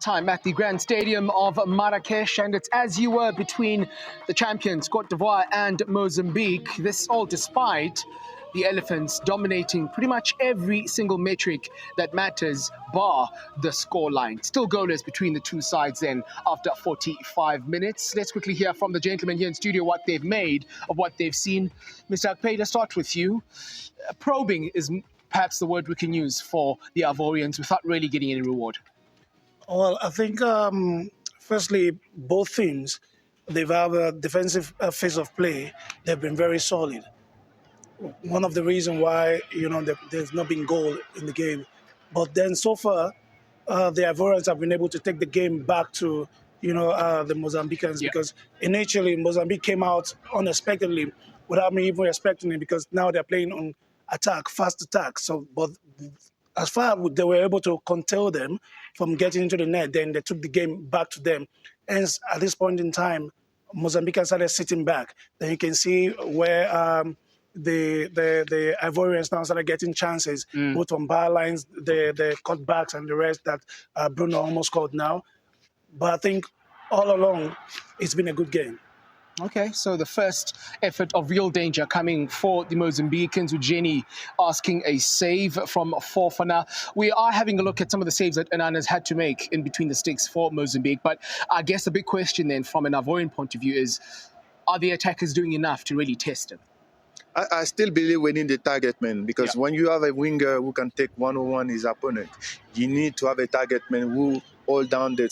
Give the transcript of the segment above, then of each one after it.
time at the Grand Stadium of Marrakesh, and it's as you were between the champions, Cote d'Ivoire and Mozambique. This all despite the Elephants dominating pretty much every single metric that matters, bar the scoreline. Still goalless between the two sides then after 45 minutes. Let's quickly hear from the gentlemen here in studio what they've made of what they've seen. Mr. Akpay, let's start with you. Probing is perhaps the word we can use for the Ivorians without really getting any reward. Well, I think, firstly, both teams, they've had a defensive phase of play. They've been very solid. One of the reasons why, there's not been goal in the game. But then so far, the Ivorians have been able to take the game back to, the Mozambicans, because initially Mozambique came out unexpectedly without me even expecting it, because now they're playing on attack, fast attack. So, but as far as they were able to curtail them from getting into the net, then they took the game back to them. Hence, at this point in time, Mozambique started sitting back. Then you can see where the Ivorians now started getting chances, both on bar lines, the cutbacks, and the rest that Bruno almost scored now. But I think all along, it's been a good game. Okay, so the first effort of real danger coming for the Mozambicans, with Jenny asking a save from Fofana. We are having a look at some of the saves that Anana's had to make in between the sticks for Mozambique. But I guess the big question then from an Ivorian point of view is, are the attackers doing enough to really test him? I still believe we need the target man, because when you have a winger who can take one-on-one his opponent, you need to have a target man who hold down the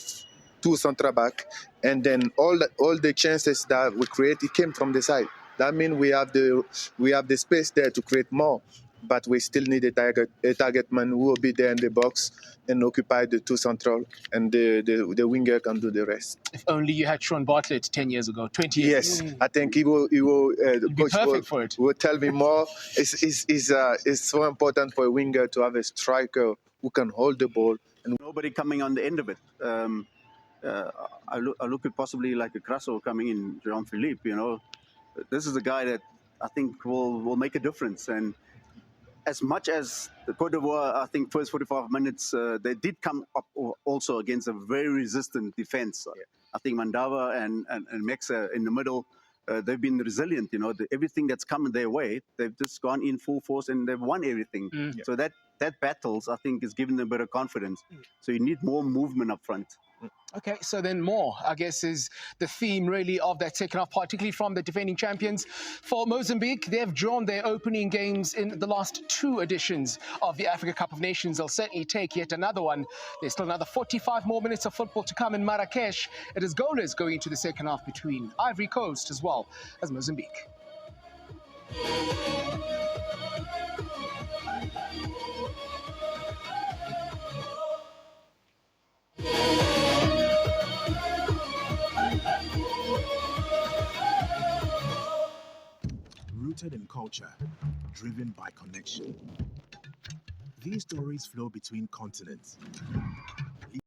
two centre back, and then all the chances that we create, it came from the side. That means we have the space there to create more, but we still need a target man who will be there in the box and occupy the two central, and the winger can do the rest. If only you had Sean Bartlett 10 years ago, 20 years ago. Yes, I think he will the coach be perfect for it. Will tell me more. It's so important for a winger to have a striker who can hold the ball. And nobody coming on the end of it. I look at possibly like a Crasso coming in, Jean-Philippe, This is a guy that I think will make a difference. And as much as the Cote d'Ivoire, I think first 45 minutes, they did come up also against a very resistant defense. I think Mandava and Mexa in the middle, they've been resilient. Everything that's come their way, they've just gone in full force and they've won everything. So that battles, I think, is giving them a bit of confidence. So you need more movement up front. Okay, so then more, I guess, is the theme really of that second half, particularly from the defending champions. For Mozambique, they've drawn their opening games in the last two editions of the Africa Cup of Nations. They'll certainly take yet another one. There's still another 45 more minutes of football to come in Marrakesh. It is goalless going into the second half between Ivory Coast as well as Mozambique. Rooted in culture, driven by connection. These stories flow between continents,